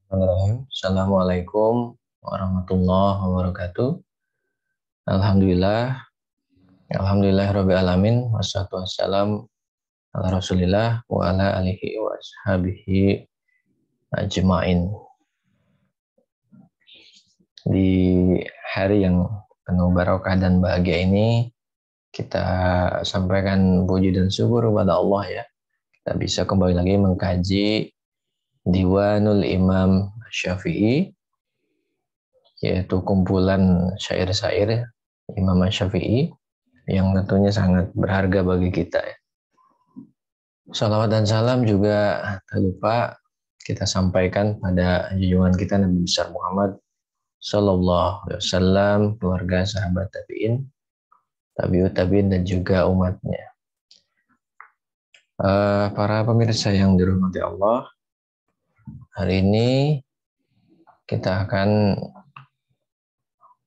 Bismillahirrahmanirrahim. Assalamualaikum warahmatullahi wabarakatuh. Alhamdulillah, Alhamdulillahirabbil alamin. Wassalatu wassalam ala Rasulillah wa ala alihi wa ashabihi ajmain. Di hari yang penuh barokah dan bahagia ini, kita sampaikan puji dan syukur kepada Allah ya. Kita bisa kembali lagi mengkaji Diwanul Imam Syafi'i, yaitu kumpulan syair-syair Imam Syafi'i yang tentunya sangat berharga bagi kita. Salawat dan salam juga tak lupa kita sampaikan pada junjungan kita Nabi besar Muhammad Sallallahu Alaihi Wasallam, keluarga, sahabat tabiin, tabiut tabiin dan juga umatnya. Para pemirsa yang dirahmati Allah, hari ini kita akan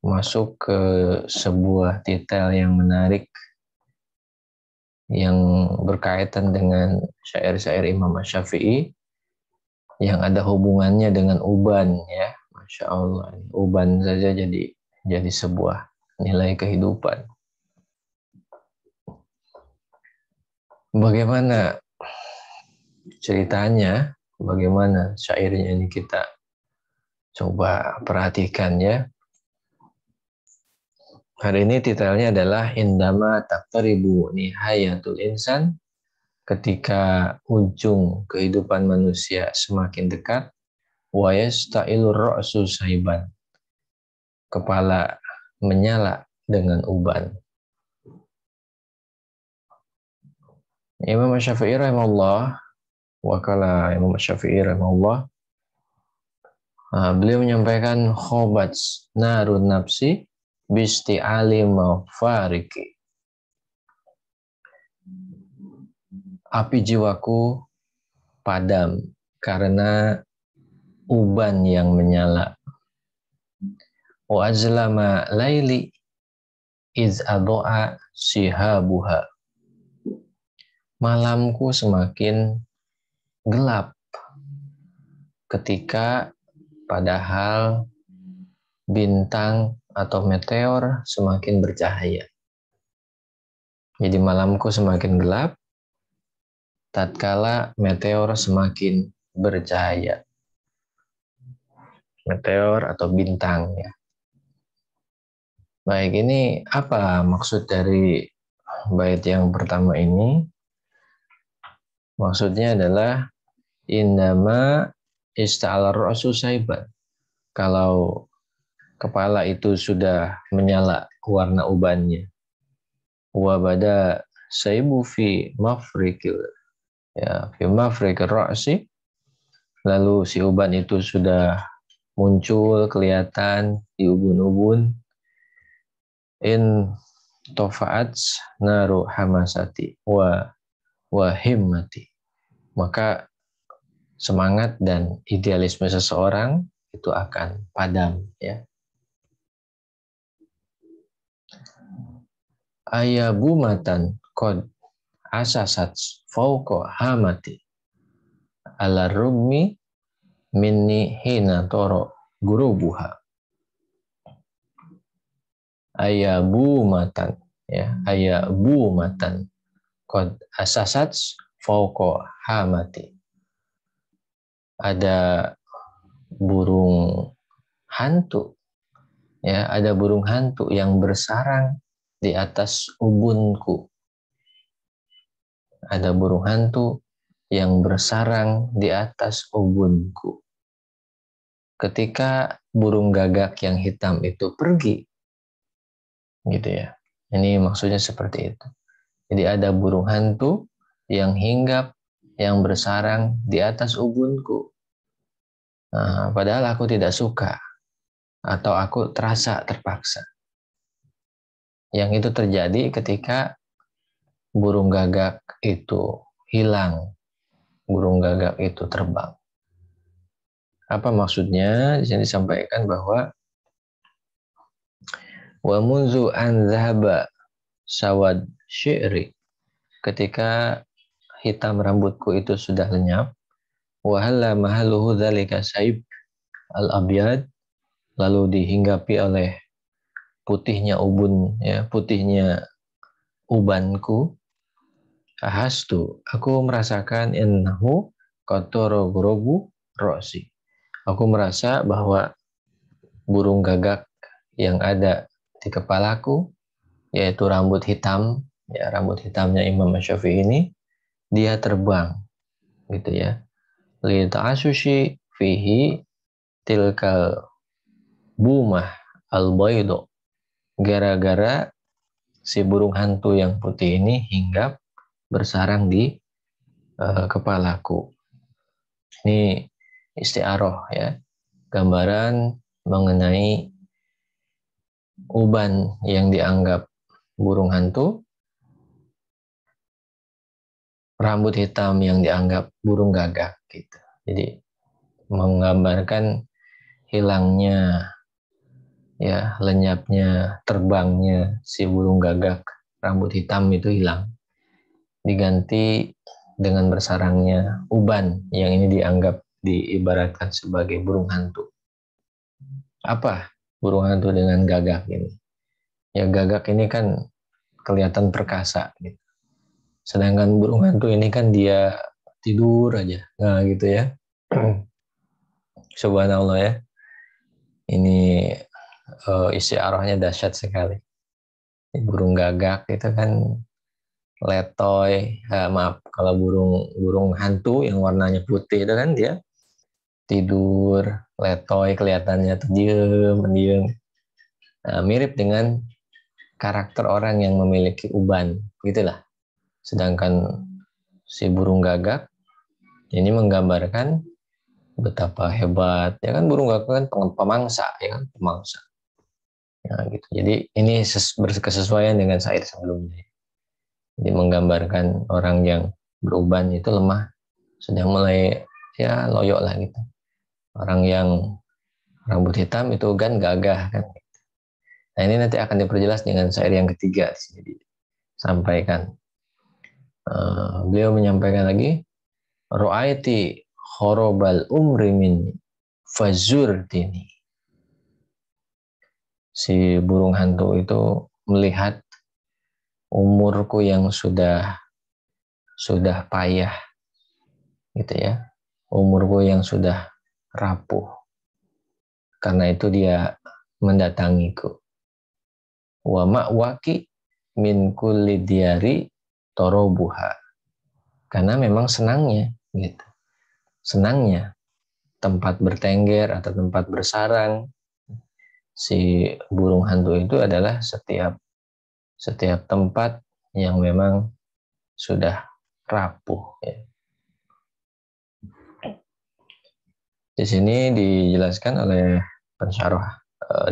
masuk ke sebuah detail yang menarik yang berkaitan dengan syair-syair Imam Syafi'i yang ada hubungannya dengan uban ya. Masya Allah, uban saja jadi sebuah nilai kehidupan. Bagaimana ceritanya, bagaimana syairnya ini kita coba perhatikan ya. Hari ini titelnya adalah Indama taqtaribu nihayatul insan, ketika ujung kehidupan manusia semakin dekat, wa yasta'ilur ra'su saiban, kepala menyala dengan uban. Imam Syafi'i rahimahullah, wakala Imam Syafi'i rahimahullah, beliau menyampaikan khobat narun nafsi bisti'ali mafariki. Api jiwaku padam karena uban yang menyala. Wa azlama laili iz adha'a sihabuha. Malamku semakin gelap ketika padahal bintang atau meteor semakin bercahaya. Jadi malamku semakin gelap tatkala meteor semakin bercahaya. Meteor atau bintang ya. Baik, ini apa maksud dari bait yang pertama ini? Maksudnya adalah indama ista'alar ra'su saiban. Kalau kepala itu sudah menyala warna ubannya. Wa bada saibu fi mafrikil ya fi mafrikir ra'si. Lalu si uban itu sudah muncul kelihatan di ubun-ubun. In tofa'at naru hamasati wa himmati, maka semangat dan idealisme seseorang itu akan padam ya. Ayabumatan qad asasat fauqa hamati ala rummi minni hina toro gurubuha. Ayabumatan ya, ayabumatan qad asasat fauqa hamati. Ada burung hantu ya, ada burung hantu yang bersarang di atas ubunku. Ada burung hantu yang bersarang di atas ubunku. Ketika burung gagak yang hitam itu pergi, gitu ya. Ini maksudnya seperti itu. Jadi ada burung hantu yang hinggap, yang bersarang di atas ubunku. Nah, padahal aku tidak suka atau aku terasa terpaksa. Yang itu terjadi ketika burung gagak itu hilang, burung gagak itu terbang. Apa maksudnya? Di sini disampaikan bahwa wa munzu an zahaba sawad syi'ri, ketika hitam rambutku itu sudah lenyap, wa halla mahaluhu dzalika saib, al-abyad, lalu dihinggapi oleh putihnya ubun, ya, putihnya ubanku. Ahastu, aku merasakan innahu qatara ghurabu rosi. Aku merasa bahwa burung gagak yang ada di kepalaku, yaitu rambut hitam, ya, rambut hitamnya Imam Syafi'i ini, dia terbang, gitu ya. Li ta'asushi fihi tilkal bumah al-baydo, gara-gara si burung hantu yang putih ini hinggap bersarang di kepalaku. Ini istiaroh, ya, gambaran mengenai uban yang dianggap burung hantu, rambut hitam yang dianggap burung gagak, gitu. Jadi menggambarkan hilangnya, ya, lenyapnya, terbangnya si burung gagak rambut hitam itu hilang, diganti dengan bersarangnya uban yang ini dianggap diibaratkan sebagai burung hantu. Apa burung hantu dengan gagak ini? Ya, gagak ini kan kelihatan perkasa, gitu. Sedangkan burung hantu ini kan dia tidur aja, nah gitu ya. Subhanallah, ya. Ini isi arahnya dahsyat sekali. Burung gagak itu kan letoy, maaf, kalau burung hantu yang warnanya putih itu kan dia tidur, letoy, kelihatannya tuh diem. Nah, mirip dengan karakter orang yang memiliki uban, gitulah. Sedangkan si burung gagak ini menggambarkan betapa hebat, ya kan, burung gagak kan pemangsa, ya kan, pemangsa. Nah, gitu. Jadi ini berkesesuaian dengan syair sebelumnya. Jadi menggambarkan orang yang beruban itu lemah, sedang mulai, ya, loyo lah, gitu. Orang yang rambut hitam itu kan gagah kan. Nah, ini nanti akan diperjelas dengan syair yang ketiga di sini disampaikan. Beliau menyampaikan lagi, Ru'aiti khorobal umri min fazurtini. Si burung hantu itu melihat umurku yang sudah payah, gitu ya. Umurku yang sudah rapuh. Karena itu dia mendatangiku. Wa ma'waki min kulli diyari torobuha. Karena memang senangnya, gitu. Senangnya tempat bertengger atau tempat bersarang si burung hantu itu adalah setiap tempat yang memang sudah rapuh, ya. Di sini dijelaskan oleh pensyarah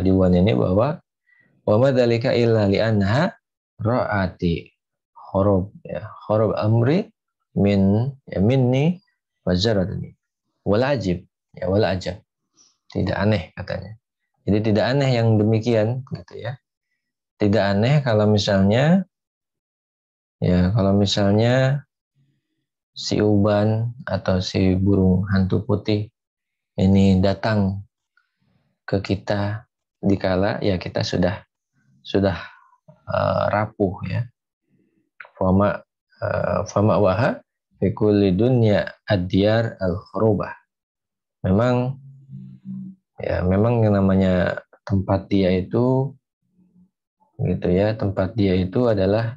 diwan ini bahwa wa madzalika illa li anha ra'ati horob amri minni wajaradni wal ajib, ya, wal ajab, tidak aneh katanya. Jadi tidak aneh yang demikian, gitu ya. Tidak aneh kalau misalnya si uban atau si burung hantu putih ini datang ke kita dikala, ya, kita sudah rapuh, ya. Fama waha fi kulli dunya ad-diyar al-khurubah. Memang yang namanya tempat dia itu, gitu ya, tempat dia itu adalah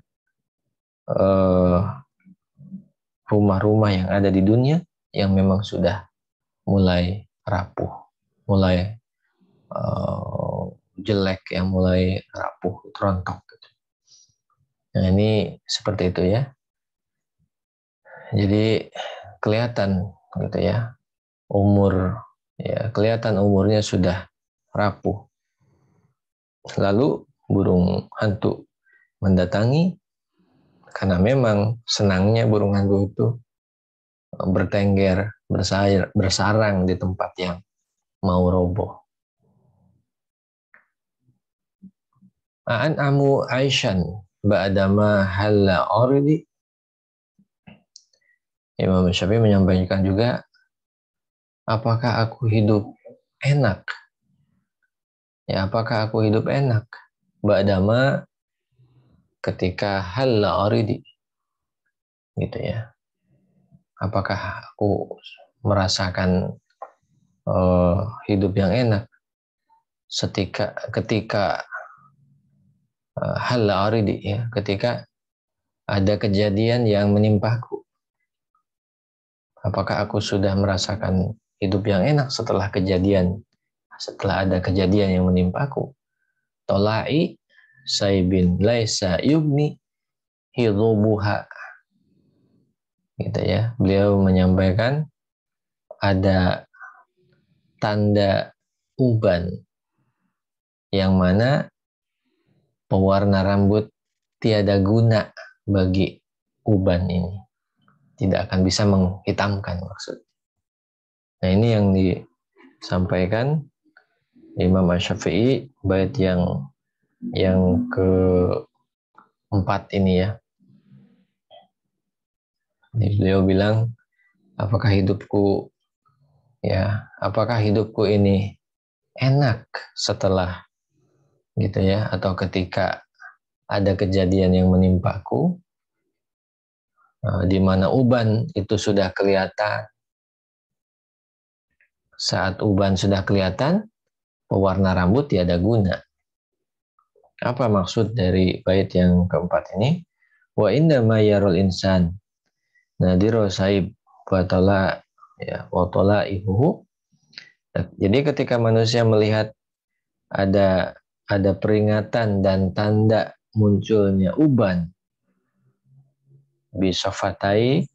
rumah-rumah yang ada di dunia yang memang sudah mulai rapuh, mulai jelek, yang mulai rapuh, rontok, gitu. Nah, ini seperti itu, ya. Jadi kelihatan, gitu ya, kelihatan umurnya sudah rapuh. Lalu burung hantu mendatangi karena memang senangnya burung hantu itu bertengger, bersarang di tempat yang mau roboh. An amu Aisyan ba'dama halla oridi. Imam Syafi'i menyampaikan juga, apakah aku hidup enak? Ya, apakah aku hidup enak? Ba'dama ketika halla aridi, gitu ya. Apakah aku merasakan hidup yang enak ketika halla aridi, ya, ketika ada kejadian yang menimpaku? Apakah aku sudah merasakan hidup yang enak setelah ada kejadian yang menimpaku? Tolai saibin laisa yubni hidubuha, gitu ya. Beliau menyampaikan ada tanda uban yang mana pewarna rambut tiada guna bagi uban ini, tidak akan bisa menghitamkan maksud. Nah, ini yang disampaikan Imam Asy-Syafi'i bait yang keempat ini ya. Jadi beliau bilang, apakah hidupku ini enak setelah, gitu ya, atau ketika ada kejadian yang menimpaku, di mana uban itu sudah kelihatan. Saat uban sudah kelihatan, pewarna rambut tiada guna. Apa maksud dari bait yang keempat ini? Wa inna ma yarul insan nadiru saib wa tola ihuhu. Jadi ketika manusia melihat ada peringatan dan tanda munculnya uban bisafatai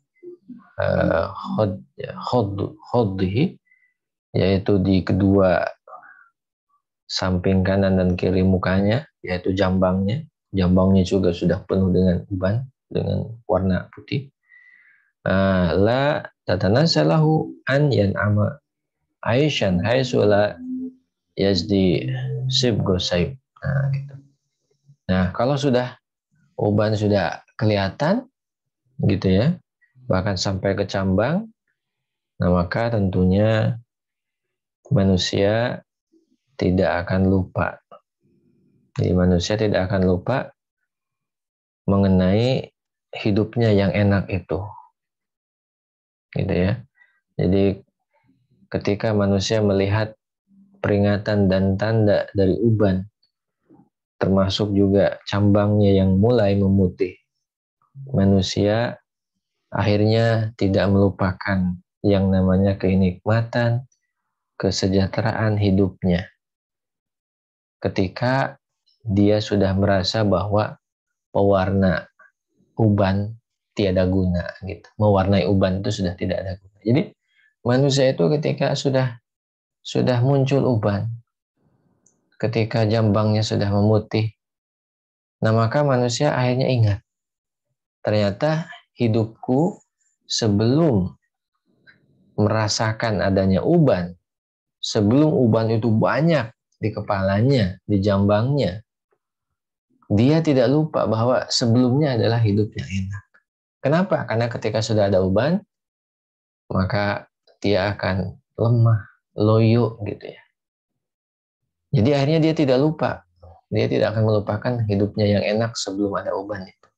khoddihi, yaitu di kedua samping kanan dan kiri mukanya, yaitu jambangnya juga sudah penuh dengan uban dengan warna putih. La tatanazzalahu an yan'ama aishan haitsu la yazdi sibgo saib. Nah, gitu. Nah, kalau sudah uban sudah kelihatan, gitu ya, bahkan sampai ke cambang, nah maka tentunya manusia tidak akan lupa. Jadi manusia tidak akan lupa mengenai hidupnya yang enak itu, gitu ya. Jadi ketika manusia melihat peringatan dan tanda dari uban, termasuk juga cambangnya yang mulai memutih, manusia akhirnya tidak melupakan yang namanya kenikmatan, kesejahteraan hidupnya. Ketika dia sudah merasa bahwa pewarna uban tiada guna, gitu. Mewarnai uban itu sudah tidak ada guna. Jadi manusia itu ketika sudah muncul uban, ketika jambangnya sudah memutih, nah maka manusia akhirnya ingat, ternyata hidupku sebelum merasakan adanya uban, sebelum uban itu banyak di kepalanya, di jambangnya, dia tidak lupa bahwa sebelumnya adalah hidup yang enak. Kenapa? Karena ketika sudah ada uban, maka dia akan lemah, loyo, gitu ya. Jadi akhirnya dia tidak lupa. Dia tidak akan melupakan hidupnya yang enak sebelum ada uban itu.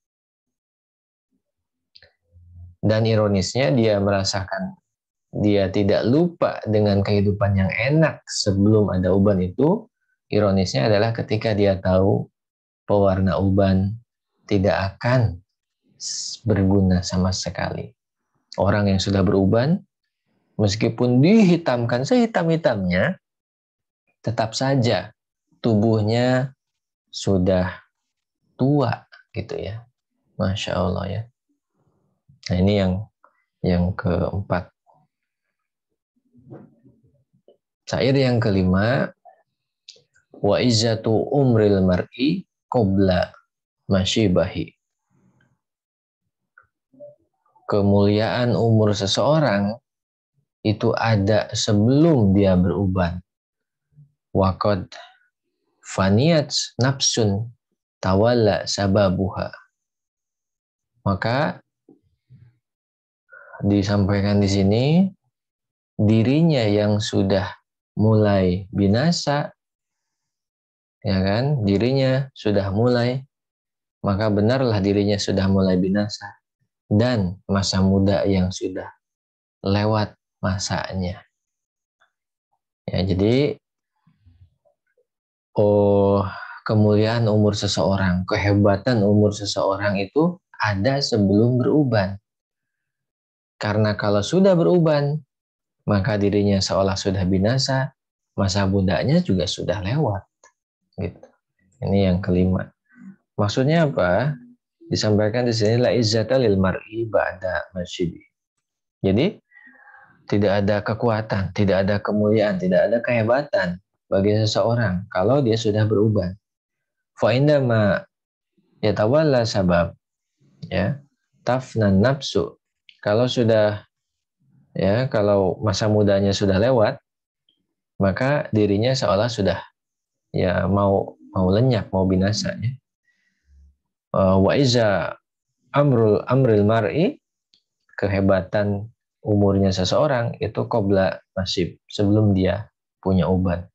Dan ironisnya dia tidak lupa dengan kehidupan yang enak sebelum ada uban itu. Ironisnya adalah ketika dia tahu pewarna uban tidak akan berguna sama sekali. Orang yang sudah beruban, meskipun dihitamkan sehitam-hitamnya, tetap saja tubuhnya sudah tua, gitu ya. Masya Allah ya. Nah, ini yang keempat. Syair yang kelima, wa izzatu umril mar'i qabla masyibahi. Kemuliaan umur seseorang itu ada sebelum dia beruban. Wa qad faniyat nafsun tawalla sababuha. Maka disampaikan di sini, dirinya yang sudah mulai binasa, ya kan? Dirinya sudah mulai, maka benarlah dirinya sudah mulai binasa dan masa muda yang sudah lewat masanya. Ya, jadi kemuliaan umur seseorang, kehebatan umur seseorang itu ada sebelum beruban. Karena kalau sudah beruban, maka dirinya seolah sudah binasa, masa mudanya juga sudah lewat. Gitu. Ini yang kelima. Maksudnya apa? Disampaikan di sini la izzata lil mar'i ba'da masyidi. Jadi tidak ada kekuatan, tidak ada kemuliaan, tidak ada kehebatan bagi seseorang kalau dia sudah beruban. Fa indama yatawalla sabab, ya, tafnan nafsu. Kalau sudah, ya, kalau masa mudanya sudah lewat, maka dirinya seolah sudah, ya, mau lenyap, mau binasa, ya. Wa iza amril mar'i, kehebatan umurnya seseorang itu qabla masib, sebelum dia punya uban.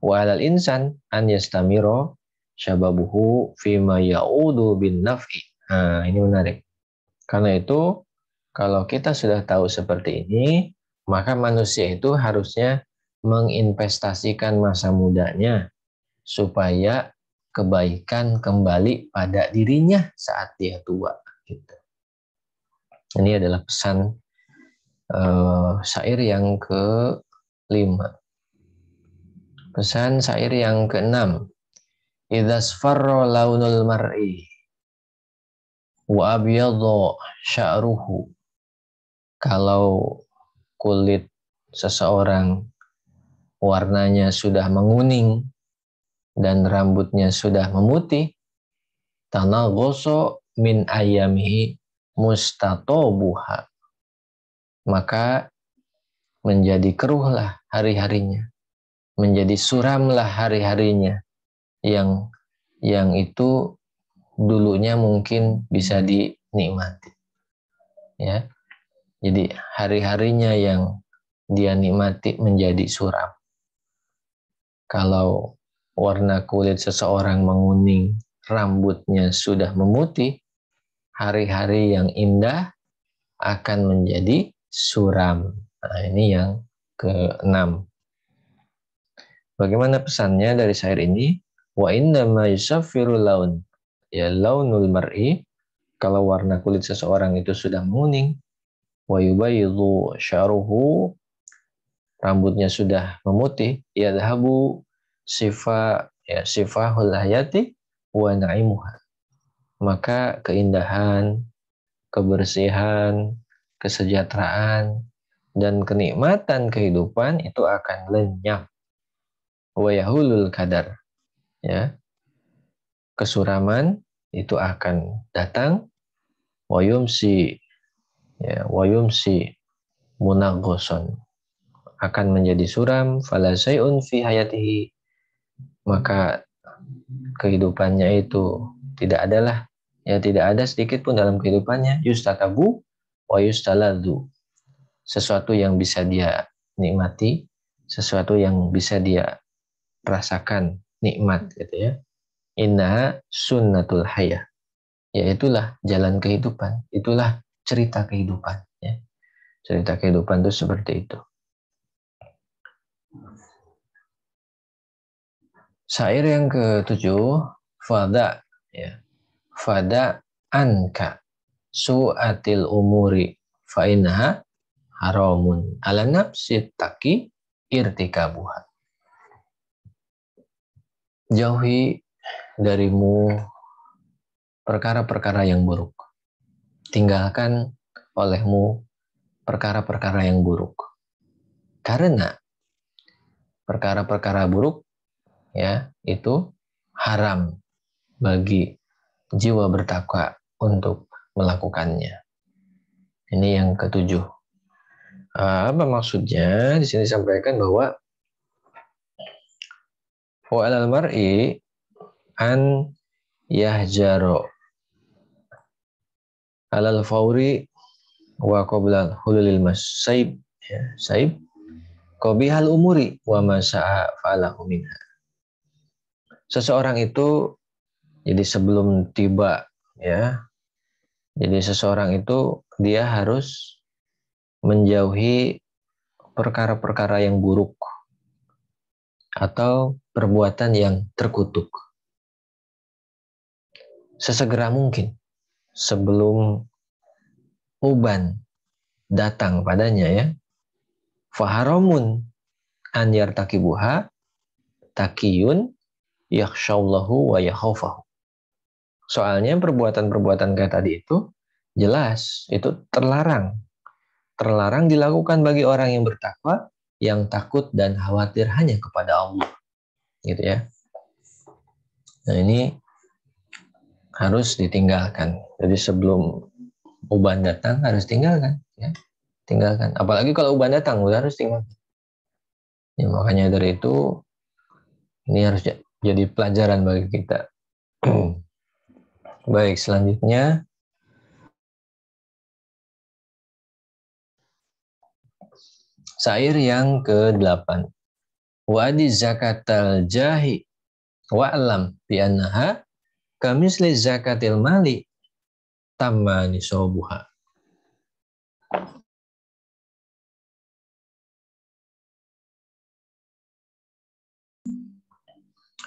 Wa alal insan an yastamiro syababuhu fima ya'udu bin naf'i. Nah, ini menarik. Karena itu, kalau kita sudah tahu seperti ini, maka manusia itu harusnya menginvestasikan masa mudanya supaya kebaikan kembali pada dirinya saat dia tua. Gitu. Ini adalah pesan syair yang ke-5. Pesan syair yang ke-6. Idza sfarra launul mar'i wa abyadha sya'ruhu. Kalau kulit seseorang warnanya sudah menguning dan rambutnya sudah memutih, tanaghoso min ayamihi mustatobuha, maka menjadi keruhlah hari-harinya, menjadi suramlah hari-harinya yang itu dulunya mungkin bisa dinikmati, ya. Jadi hari-harinya yang dia nikmati menjadi suram. Kalau warna kulit seseorang menguning, rambutnya sudah memutih, hari-hari yang indah akan menjadi suram. Nah, ini yang ke-6. Bagaimana pesannya dari syair ini? Wa innama yusaffiru laun. Ya, launul mar'i, kalau warna kulit seseorang itu sudah menguning, wa yubayyidu sya'ruhu, rambutnya sudah memutih, yadhabu sifahul hayati wa na'imuha, maka keindahan, kebersihan, kesejahteraan, dan kenikmatan kehidupan itu akan lenyap. Wa yahulul kadar, ya, kesuraman itu akan datang. Wa yumsi, ya, wa yumsi munaghoson, akan menjadi suram. Fala syai'un fi hayatihi, maka kehidupannya itu tidak ada sedikit pun dalam kehidupannya yustatabu wa yustaladzu, sesuatu yang bisa dia nikmati, sesuatu yang bisa dia rasakan nikmat, gitu ya. Innaha sunnatul hayah, ya, itulah jalan kehidupan, itulah cerita kehidupan, ya. Cerita kehidupan itu seperti itu. Syair yang ke-7, fada, ya. Fada anka su'atil umuri fa innaha haramun ala nafsi taki irtikabuha. Jauhi darimu perkara-perkara yang buruk. Tinggalkan olehmu perkara-perkara yang buruk. Karena perkara-perkara buruk, ya, itu haram bagi jiwa bertakwa untuk melakukannya. Ini yang ke-7. Apa maksudnya? Di sini disampaikan bahwa wa alal mar'i an yahjaro alal fauri wa qabla hululil masaib, ya, saib, qabihal umuri wa ma syaa fa'alahu minha. Seseorang itu jadi sebelum tiba ya. Jadi seseorang itu dia harus menjauhi perkara-perkara yang buruk atau perbuatan yang terkutuk. Sesegera mungkin sebelum uban datang padanya ya. Faharamun an yartakibuha takiyun yakhsyallahu wa yakhafahu. Soalnya perbuatan-perbuatan kayak tadi itu jelas itu terlarang. Terlarang dilakukan bagi orang yang bertakwa, yang takut dan khawatir hanya kepada Allah. Gitu ya. Nah, ini harus ditinggalkan. Jadi sebelum uban datang harus tinggalkan ya. Tinggalkan. Apalagi kalau uban datang harus tinggalkan. Ya, makanya dari itu ini harus jadi pelajaran bagi kita. Baik, selanjutnya syair yang ke-8. Wadi zakatal jahi wa'lam bi annaha kamisli zakatil mali tamma nisabuha.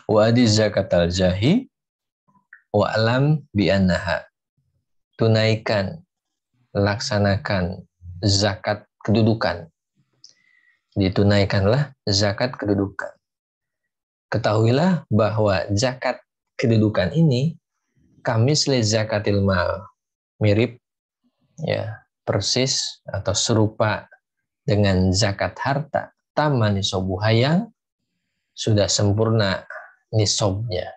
Wadi zakatal jahi wa'lam bi annaha. Tunaikan, laksanakan zakat kedudukan. Ditunaikanlah zakat kedudukan. Ketahuilah bahwa zakat kedudukan ini kamisli zakatil mal, mirip ya, persis atau serupa dengan zakat harta, tamma nisabuha yang sudah sempurna nisabnya.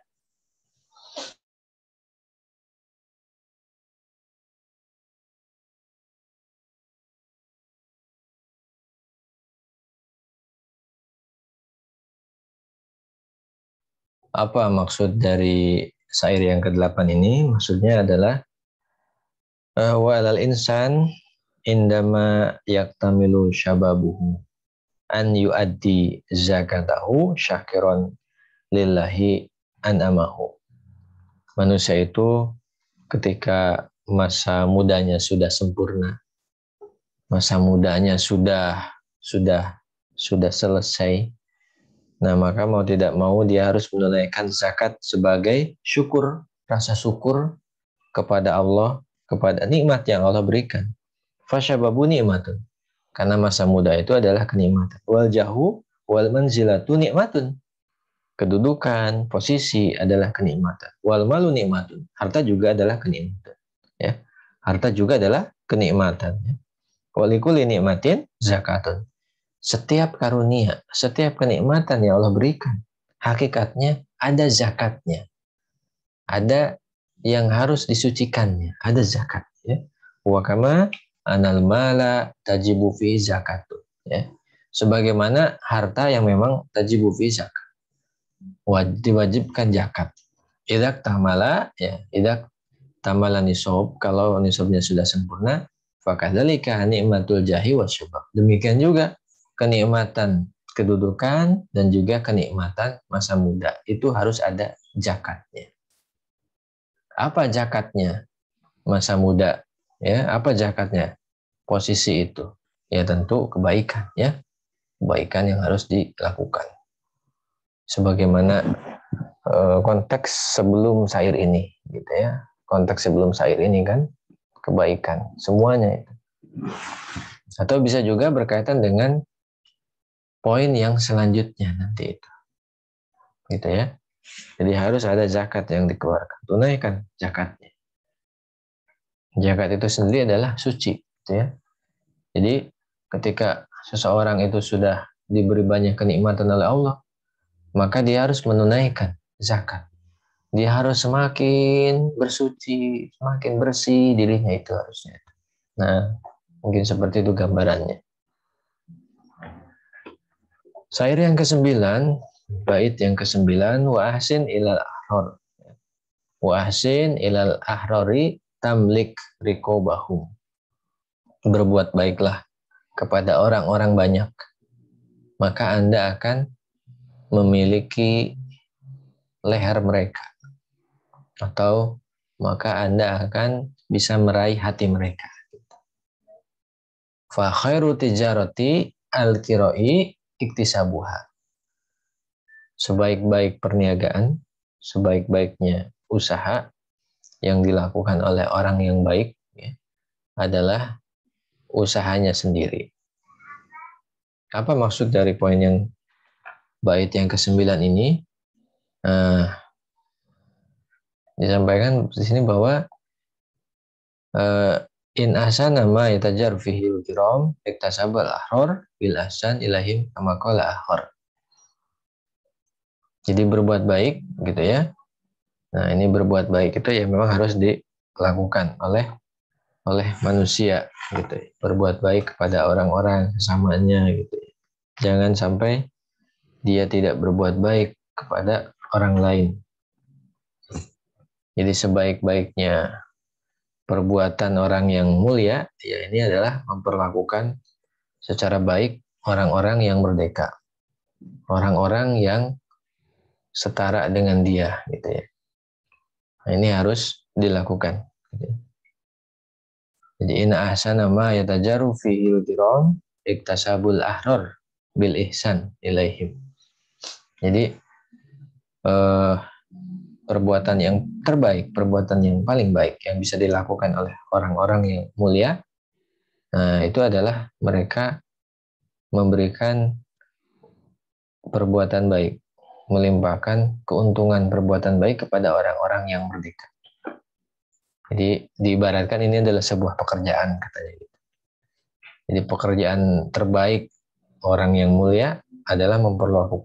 Apa maksud dari syair yang ke-8 ini? Maksudnya adalah wa alal insan indama yaktamilu syababuhu an yuaddi zakatahu syakiron lillahi an'amahu. Manusia itu ketika masa mudanya sudah sempurna, masa mudanya sudah selesai, nah maka mau tidak mau dia harus menunaikan zakat sebagai syukur, rasa syukur kepada Allah, kepada nikmat yang Allah berikan. Fasyababu nikmatun. Karena masa muda itu adalah kenikmatan. Wal jahu wal manzilatu nikmatun. Kedudukan, posisi adalah kenikmatan. Wal malu nikmatun. Harta juga adalah kenikmatan. Ya. Harta juga adalah kenikmatan. Ya. Walikuli nikmatin zakatun. Setiap karunia, setiap kenikmatan yang Allah berikan, hakikatnya ada zakatnya. Ada yang harus disucikannya, ada zakat. Ya. Wa kama anal mala tajibu fi zakatu. Ya. Sebagaimana harta yang memang tajibu fi zakat. Diwajibkan zakat. Idak tamala, ya, idak tamala nisab, kalau nisabnya sudah sempurna, fakadzalika nikmatul jahi wasyubab. Demikian juga kenikmatan kedudukan dan juga kenikmatan masa muda itu harus ada zakatnya. Apa zakatnya masa muda? Ya, apa zakatnya? Posisi itu. Ya tentu kebaikan, ya. Kebaikan yang harus dilakukan. Sebagaimana konteks sebelum syair ini, gitu ya. Konteks sebelum syair ini kan kebaikan, semuanya itu. Atau bisa juga berkaitan dengan poin yang selanjutnya nanti itu. Gitu ya. Jadi harus ada zakat yang dikeluarkan. Tunaikan zakatnya. Zakat itu sendiri adalah suci, gitu ya. Jadi ketika seseorang itu sudah diberi banyak kenikmatan oleh Allah, maka dia harus menunaikan zakat. Dia harus semakin bersuci, semakin bersih dirinya itu harusnya. Nah, mungkin seperti itu gambarannya. Syair yang ke-9, bait yang ke-9, wa ahsin ilal ahror. Wa ahsin ilal ahrori tamlik riqobahum. Berbuat baiklah kepada orang-orang banyak. maka Anda akan memiliki leher mereka, atau maka Anda akan bisa meraih hati mereka. Fa khairu tijarati al-kirai iktisabuha. Sebaik-baik perniagaan, sebaik-baiknya usaha yang dilakukan oleh orang yang baik ya, adalah usahanya sendiri. Apa maksud dari poin yang bait yang ke-9 ini? Disampaikan di sini bahwa in ahsana ma yatajar fihi al-kiram iktasabal ahrar bil ahsan ilahim kama qala ahrar. Jadi berbuat baik gitu ya. Nah, ini berbuat baik itu ya memang harus dilakukan oleh manusia gitu ya. Berbuat baik kepada orang-orang sesamanya gitu ya. Jangan sampai dia tidak berbuat baik kepada orang lain. Jadi sebaik-baiknya perbuatan orang yang mulia ya ini adalah memperlakukan secara baik orang-orang yang merdeka. Orang-orang yang setara dengan dia gitu ya. Nah, ini harus dilakukan. Jadi inna ahsana ma yatajaru fihi al-kiram iktasabul ahrar bil ihsan ilaihim. Jadi perbuatan yang terbaik, perbuatan yang paling baik yang bisa dilakukan oleh orang-orang yang mulia, nah itu adalah mereka memberikan perbuatan baik, melimpahkan keuntungan perbuatan baik kepada orang-orang yang merdeka. Jadi diibaratkan ini adalah sebuah pekerjaan katanya. Jadi pekerjaan terbaik orang yang mulia adalah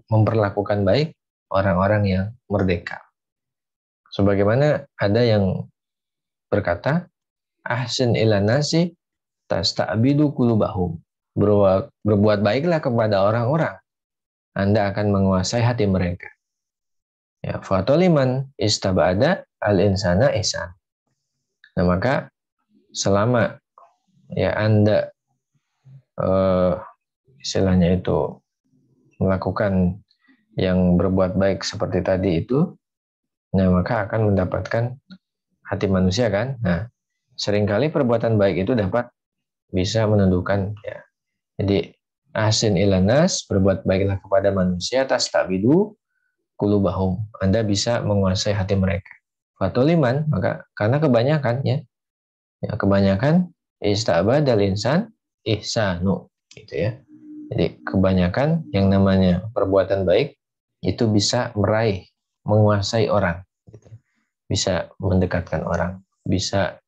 memperlakukan baik orang-orang yang merdeka. Sebagaimana ada yang berkata, ahsin ila nasi tasta'bidu qulubahum. Berbuat baiklah kepada orang-orang, Anda akan menguasai hati mereka. Ya, fatoliman istabada al-insana ihsan. Nah, maka selama ya Anda istilahnya itu melakukan yang berbuat baik seperti tadi itu, nah maka akan mendapatkan hati manusia kan. Nah, seringkali perbuatan baik itu dapat bisa menundukkan ya. Jadi ahsin ilanas, berbuat baiklah kepada manusia, tastabidu qulubahum. Anda bisa menguasai hati mereka. Fatuliman, maka karena kebanyakan ya kebanyakan istabadal insan ihsanu gitu ya. Jadi kebanyakan yang namanya perbuatan baik itu bisa meraih, menguasai orang, gitu. Bisa mendekatkan orang, bisa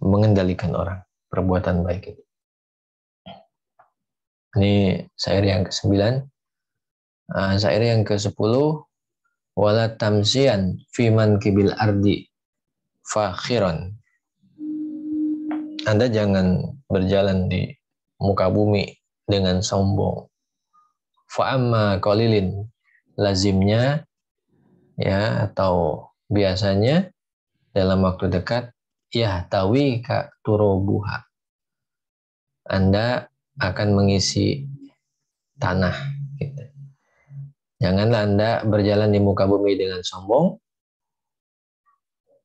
mengendalikan orang, perbuatan baik itu. Ini syair yang ke-9. Syair yang ke-10, wala tamsian fiman kibil ardi fakhiran. Anda jangan berjalan di muka bumi dengan sombong. Fa'amma qalilin, lazimnya ya atau biasanya dalam waktu dekat ya tawi ka turobuha. Anda akan mengisi tanah gitu. Janganlah Anda berjalan di muka bumi dengan sombong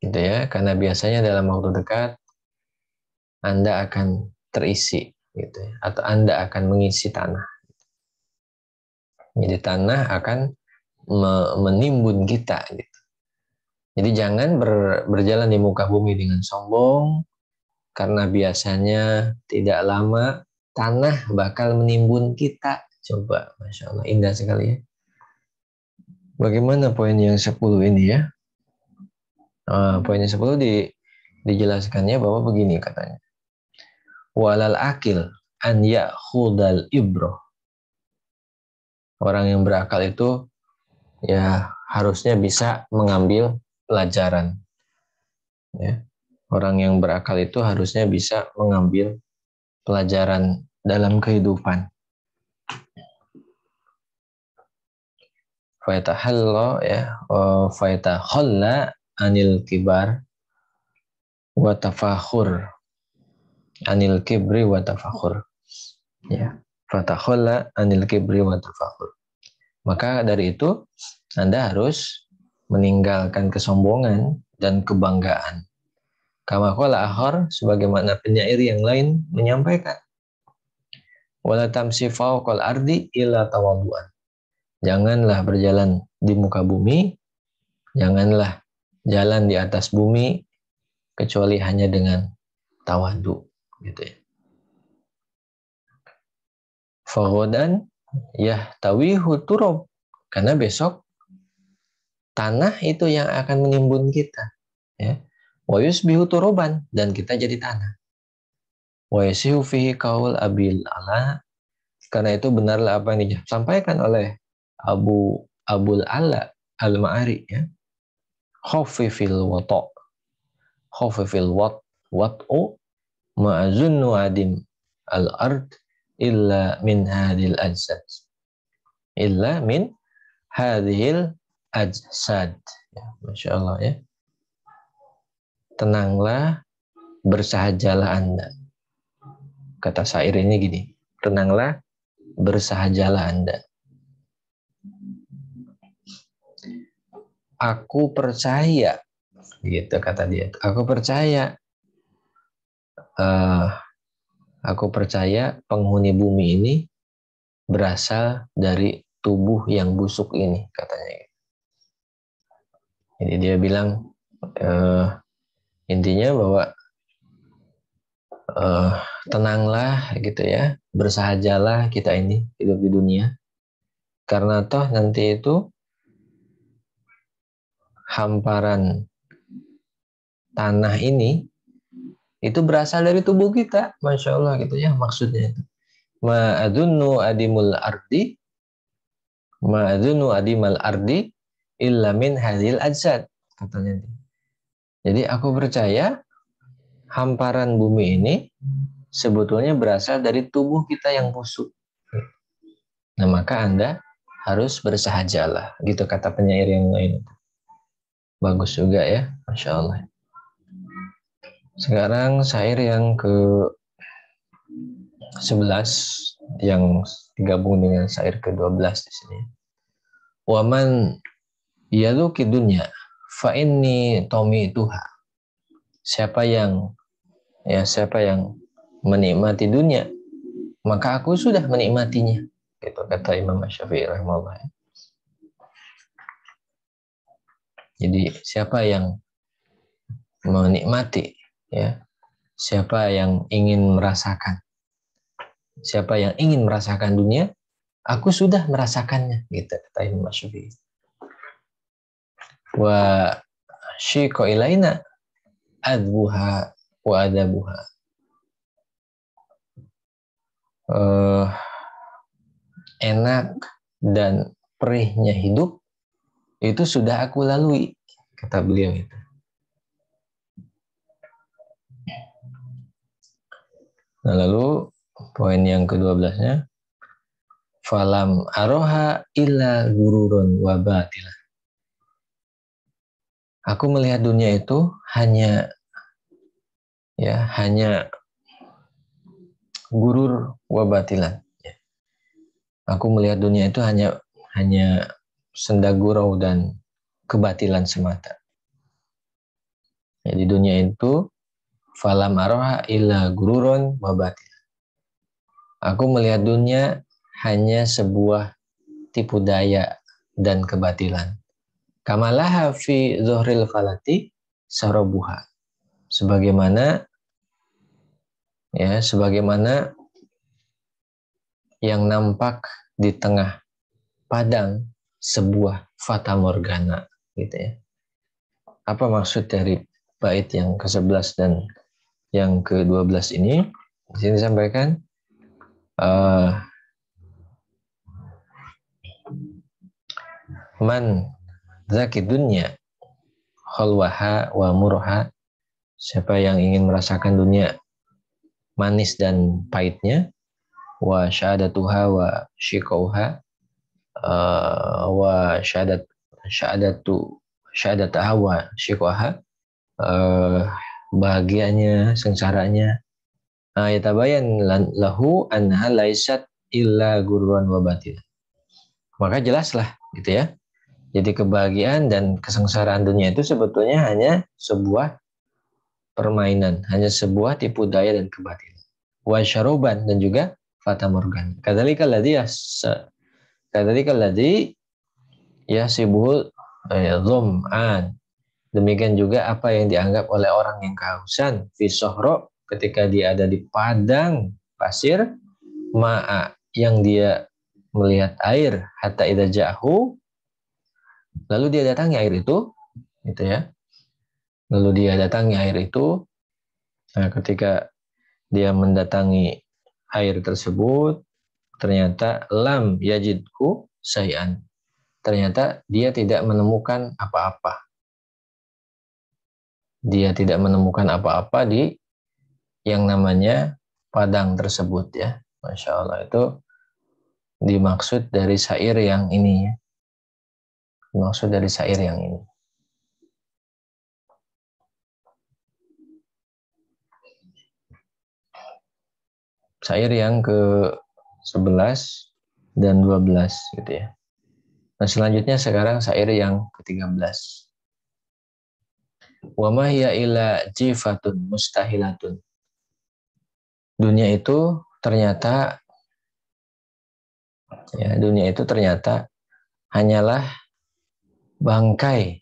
gitu ya, karena biasanya dalam waktu dekat Anda akan terisi gitu ya, atau Anda akan mengisi tanah. Jadi tanah akan menimbun kita gitu. Jadi jangan berjalan di muka bumi dengan sombong, karena biasanya tidak lama tanah bakal menimbun kita. Coba, Masya Allah, indah sekali ya. Bagaimana poin yang 10 ini ya? Poin yang 10 dijelaskannya bahwa begini katanya. Walal akil an ya'khudal ibroh. Orang yang berakal itu ya harusnya bisa mengambil pelajaran. Ya. Orang yang berakal itu harusnya bisa mengambil pelajaran dalam kehidupan. Faitahalla ya, faitahalla anil kibar wa tafakhur. Anil kibri wa tafakhur. Ya. Fatakhalla anil kibri wa tafakhur. Maka dari itu Anda harus meninggalkan kesombongan dan kebanggaan. Kama qala akhar, sebagaimana penyair yang lain menyampaikan. Wala tamsi fawqal ardi illa tawadduan. Janganlah berjalan di muka bumi, janganlah jalan di atas bumi kecuali hanya dengan tawadu, gitu ya. Fagodan yahtawihu turab, karena besok tanah itu yang akan menimbun kita, ya. Wa yusbihu turaban, dan kita jadi tanah. Wa yasihu fihi qaul abil ala, karena itu benarlah apa yang disampaikan oleh Abul Ala Al-Ma'ari, ya. Khaffifil wata, khaffifil wat'u ma'azunnu adim al-ard illa min hadhil ajsad, illa min hadhil ajsad, ya, Masya Allah, ya. Tenanglah, bersahajalah Anda. Kata syair ini gini, tenanglah, bersahajalah Anda. Aku percaya, gitu kata dia. Aku percaya penghuni bumi ini berasal dari tubuh yang busuk ini, katanya. Jadi dia bilang intinya bahwa tenanglah, gitu ya, bersahajalah kita ini hidup di dunia, karena toh nanti itu hamparan tanah ini itu berasal dari tubuh kita, Masya Allah, gitu ya, maksudnya itu. Ma'adunnu adimal ardi illa min hadhil ajsad, katanya. Jadi aku percaya hamparan bumi ini sebetulnya berasal dari tubuh kita yang busuk. Nah, maka Anda harus bersahajalah, gitu kata penyair yang lain. Bagus juga ya, Masya Allah. Sekarang syair yang ke-11 yang digabung dengan syair ke-12 di sini. Waman yaluki dunya fa inni tomituha. Siapa yang menikmati dunia, maka aku sudah menikmatinya. Gitu kata Imam Syafi'i rahimahullah. Jadi siapa yang menikmati, ya, siapa yang ingin merasakan dunia, aku sudah merasakannya, gitu kata Imam Syafi'i. Wa syiqa ilaina adbuha wa adabuha. Enak dan perihnya hidup itu sudah aku lalui, kata beliau itu. Nah, lalu poin yang ke-12-nya, falam aroha illa gururun wa batilah. Aku melihat dunia itu hanya gurur wa batilan. Aku melihat dunia itu hanya senda gurau dan kebatilan semata. Jadi dunia itu falam aroha illa gururun wa batilan. Aku melihat dunia hanya sebuah tipu daya dan kebatilan. Kamalaha fi zuhril falati sarabuha. Sebagaimana yang nampak di tengah padang sebuah fata morgana, gitu ya. Apa maksud dari bait yang ke-11 dan yang ke-12 ini? Di sini disampaikan man zaki dunya khalwaha wa murha. Siapa yang ingin merasakan dunia manis dan pahitnya, wa syahadatuha wa syiqauha, wa syahadataha wa syiqauha, bahagianya, sengsaranya, yatabayan lahu anha laisat illa gurran wa batil. Maka jelaslah gitu ya. Jadi kebahagiaan dan kesengsaraan dunia itu sebetulnya hanya sebuah permainan, hanya sebuah tipu daya dan kebatilan. Wa syaruban, dan juga fata morgan. Kadzalikal ladzi yasibuhul dhum'an. Demikian juga apa yang dianggap oleh orang yang kehausan fi sohro, ketika dia ada di padang pasir, ma'a, yang dia melihat air, hatta idza ja'hu, lalu dia datangi air itu, gitu ya. Lalu dia datangi air itu. Nah, ketika dia mendatangi air tersebut, ternyata lam yajidku say'an. Ternyata dia tidak menemukan apa-apa. Dia tidak menemukan apa-apa di yang namanya padang tersebut ya. Masya Allah, itu dimaksud dari syair yang ini ya. Dimaksud dari syair yang ini. Syair yang ke-11 dan 12 gitu ya. Nah, selanjutnya sekarang syair yang ke-13. Wa ma hiya illa jifatun mustahilatun. Dunia itu ternyata hanyalah bangkai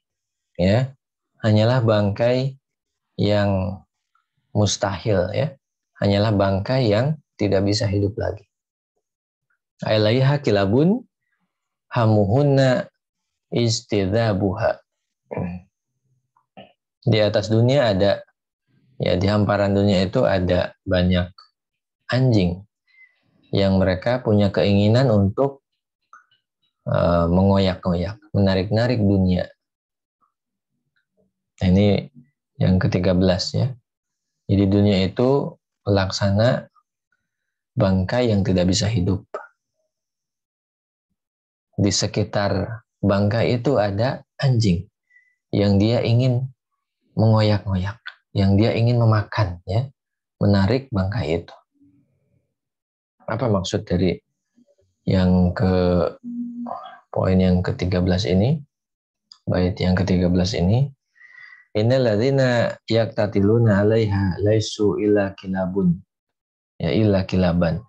ya, hanyalah bangkai yang mustahil ya, hanyalah bangkai yang tidak bisa hidup lagi. Ailaiha kilabun hamuhunna istidzabuha. Di atas dunia ada, ya di hamparan dunia itu ada banyak anjing yang mereka punya keinginan untuk mengoyak-ngoyak, menarik-narik dunia. Nah, ini yang ke-13 ya. Jadi dunia itu laksana bangkai yang tidak bisa hidup. Di sekitar bangkai itu ada anjing yang dia ingin mengoyak-ngoyak, yang dia ingin memakan ya, menarik bangkai itu. Apa maksud dari yang poin yang ke-13 ini? Bait yang ke-13 ini, innal ladzina yaqtatiluna 'alaiha laisu illa kilabun. Ya illa kilaban.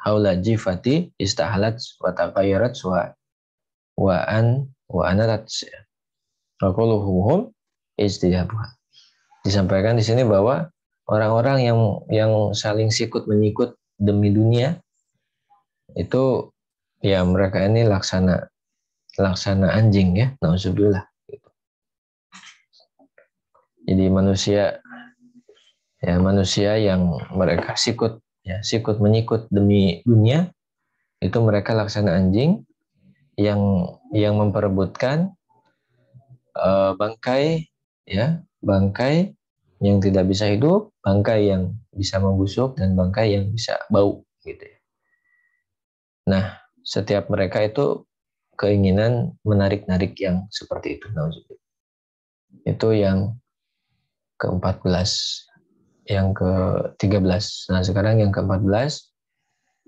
Haula jifati istahalat wa taqayyarat wa anarat. Raquluhum istihabuha. Disampaikan di sini bahwa orang-orang yang saling sikut menyikut demi dunia itu ya mereka ini laksana anjing ya, nauzubillah. Jadi manusia yang mereka sikut menyikut demi dunia, itu mereka laksana anjing yang memperebutkan bangkai yang tidak bisa hidup, bangkai yang bisa membusuk, dan bangkai yang bisa bau gitu ya. Nah, setiap mereka itu keinginan menarik-narik yang seperti itu. Itu yang ke-14. Yang ke-13. Nah, sekarang yang ke-14.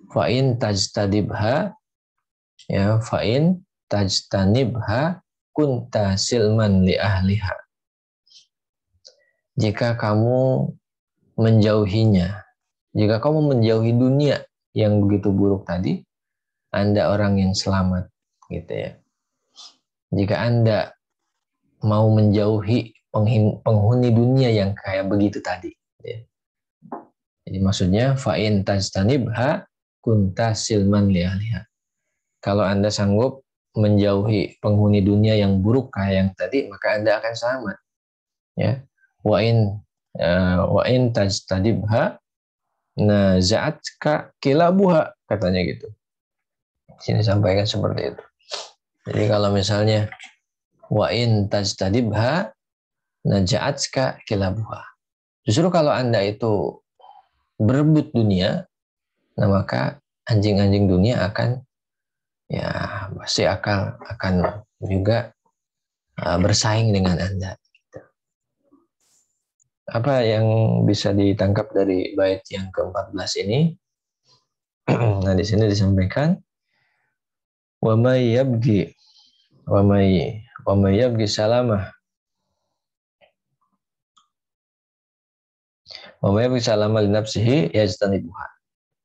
Fa'in tajtadibha, ya, fa'in tajtanibha kunta silman li ahliha. Jika kamu menjauhinya, jika kamu menjauhi dunia yang begitu buruk tadi, Anda orang yang selamat gitu ya. Jika Anda mau menjauhi penghuni dunia yang kayak begitu tadi ya. Jadi maksudnya fa'in tajtanibha kunta silman li ahliha. Kalau Anda sanggup menjauhi penghuni dunia yang buruk kayak yang tadi, maka Anda akan selamat ya. Wa in tajtadibha naza'atka kilabuha, katanya gitu. Sini sampaikan seperti itu. Jadi kalau misalnya wa in tajtadibha naza'atka kilabuha, justru kalau Anda itu berebut dunia, nah maka anjing-anjing dunia akan pasti akan juga bersaing dengan Anda. Apa yang bisa ditangkap dari bait yang ke-14 ini? Nah, di sini disampaikan wa may yabgi wa may yabgi salamah wa may yabgi salamah li nafsihi yajtanibuha.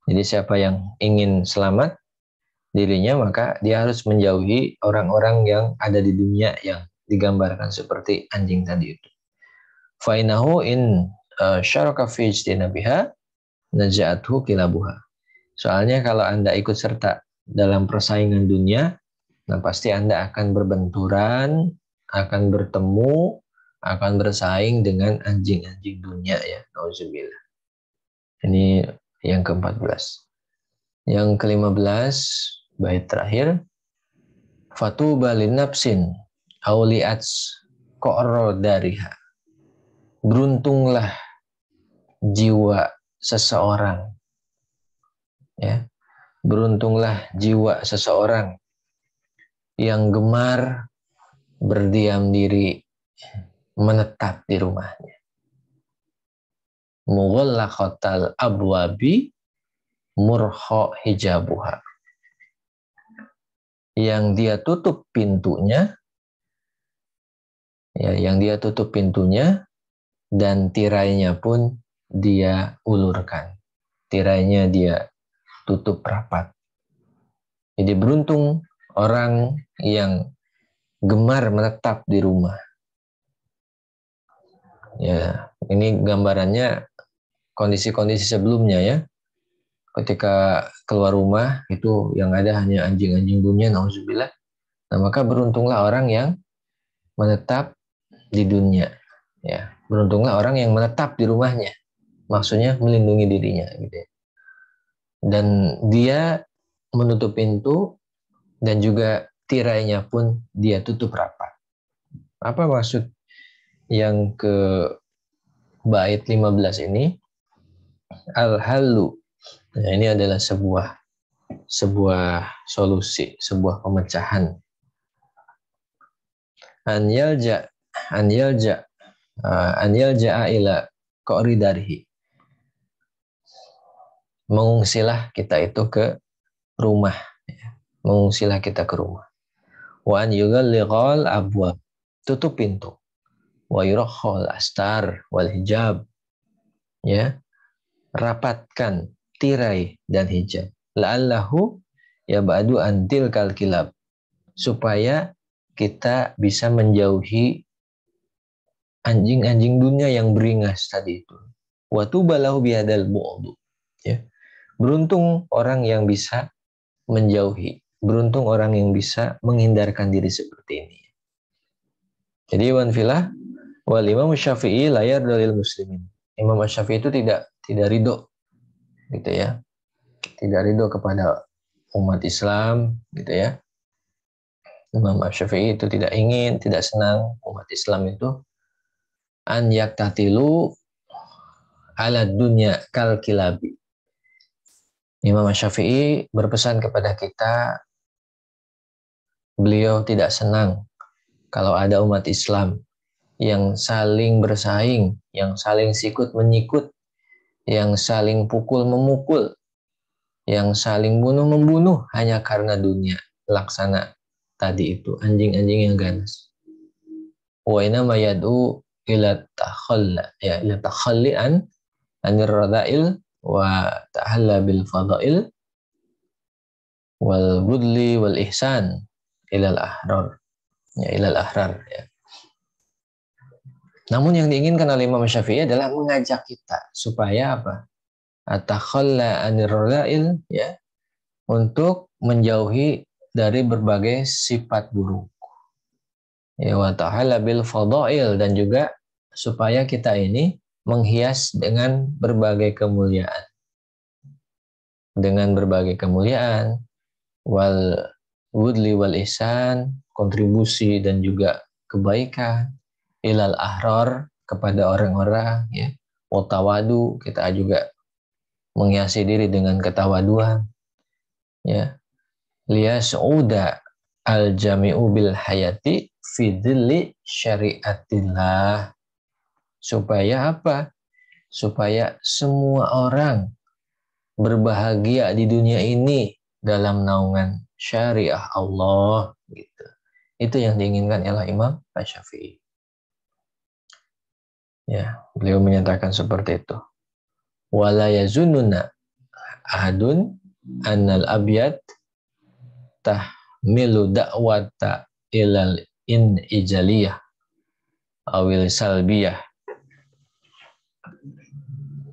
Jadi siapa yang ingin selamat dirinya, maka dia harus menjauhi orang-orang yang ada di dunia yang digambarkan seperti anjing tadi itu. Fainahu in syaraka fi ijtinabiha naja'athu kilabuha. Soalnya kalau Anda ikut serta dalam persaingan dunia, nah pasti Anda akan berbenturan, akan bertemu, akan bersaing dengan anjing-anjing dunia ya. Nauzubillah. Ini yang ke-14. Yang ke-15, bait terakhir. Fatuba linapsin auliats ko'ro dariha. Beruntunglah jiwa seseorang. Ya, beruntunglah jiwa seseorang yang gemar berdiam diri, menetap di rumahnya. Mughallaqatal abwabi murho hijabuha. Yang dia tutup pintunya, ya, yang dia tutup pintunya dan tirainya pun dia ulurkan. Tirainya dia tutup rapat. Jadi beruntung orang yang gemar menetap di rumah. Ya, ini gambarannya kondisi-kondisi sebelumnya ya. Ketika keluar rumah itu yang ada hanya anjing-anjing dunia, nauzubillah. Nah, maka beruntunglah orang yang menetap di dunia. Ya, beruntunglah orang yang menetap di rumahnya. Maksudnya melindungi dirinya gitu ya. Dan dia menutup pintu dan juga tirainya pun dia tutup rapat. Apa maksud yang ke bait 15 ini? Al-halu. Nah, ini adalah sebuah solusi, sebuah pemecahan. An yalja ila qa'ridarihi. Mengungsilah kita itu ke rumah. Mengungsilah kita ke rumah. Wa an yughalliqal abwab. Tutup pintu. Wa yurakhal astar wal hijab. Ya, rapatkan tirai dan hijab. La'allahu yab'adu an tilkal kilab. Supaya kita bisa menjauhi anjing-anjing dunia yang beringas tadi itu. Wa tubalahu bihadal bu'du. Ya. Beruntung orang yang bisa menjauhi. Beruntung orang yang bisa menghindarkan diri seperti ini. Jadi wan filah wal Imam Syafi'i layar dalil muslimin. Imam Syafi'i itu tidak ridho gitu ya. Tidak ridho kepada umat Islam gitu ya. Imam Syafi'i itu tidak ingin, tidak senang umat Islam itu an yaktatilu ala dunya kal kilabi. Imam Syafi'i berpesan kepada kita, beliau tidak senang kalau ada umat Islam yang saling bersaing, yang saling sikut menyikut, yang saling pukul memukul, yang saling bunuh membunuh hanya karena dunia. Laksana tadi itu anjing-anjing yang ganas. Wa inama yad'u ila takhalla, ya, ila takhallian anir radail wa ta'alla bil fadail wal budli wal ihsan ilal ahrar, ya, ilal ahrar ya. Namun yang diinginkan oleh Imam Syafi'i adalah mengajak kita supaya apa? Atakhalla anir radail, ya, untuk menjauhi dari berbagai sifat buruk. Ya, wa ta'ala bil fadail, dan juga supaya kita ini menghias dengan berbagai kemuliaan. Dengan berbagai kemuliaan, wal wudli wal ihsan, kontribusi dan juga kebaikan, ilal ahrar, kepada orang-orang, ya, watawadu, kita juga menghiasi diri dengan ketawaduan, ya, liyasu'uda al jami'u bil hayati fi dhilli syariatillah. Supaya apa? Supaya semua orang berbahagia di dunia ini dalam naungan syariah Allah gitu. Itu yang diinginkan oleh Imam Asy-Syafi'i. Ya, beliau menyatakan seperti itu. Wala yazununa ahadun annal abyad tahmilu da'wata ilal in ijaliyah awil salbiyah.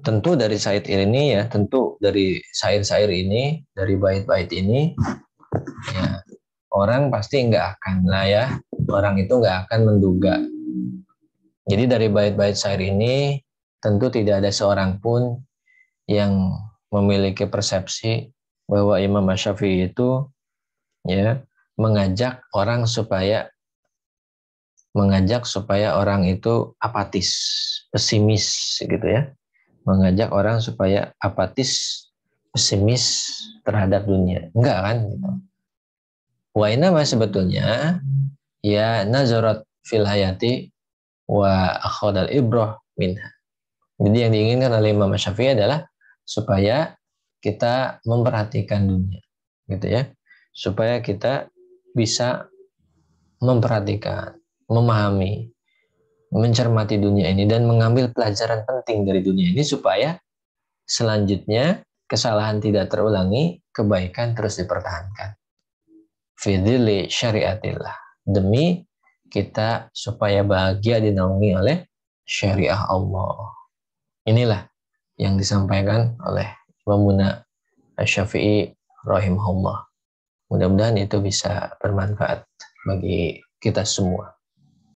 Tentu dari syair ini ya, tentu dari syair-syair ini, dari bait-bait ini, ya orang pasti nggak akan lah ya, orang itu nggak akan menduga. Jadi dari bait-bait syair ini, tentu tidak ada seorang pun yang memiliki persepsi bahwa Imam Asy-Syafi'i itu ya mengajak supaya orang itu apatis, pesimis gitu ya. Mengajak orang supaya apatis, pesimis terhadap dunia. Enggak kan gitu. Wa inama sebetulnya ya nazarat fil hayati wa akhadal ibrah minha. Jadi yang diinginkan oleh Imam Syafi'i adalah supaya kita memperhatikan dunia, gitu ya. Supaya kita bisa memperhatikan, memahami, mencermati dunia ini dan mengambil pelajaran penting dari dunia ini supaya selanjutnya kesalahan tidak terulangi, kebaikan terus dipertahankan. Fidhili syariatillah. Demi kita supaya bahagia dinaungi oleh syariah Allah. Inilah yang disampaikan oleh Imam Asy-Syafi'i rahimahullah. Mudah-mudahan itu bisa bermanfaat bagi kita semua.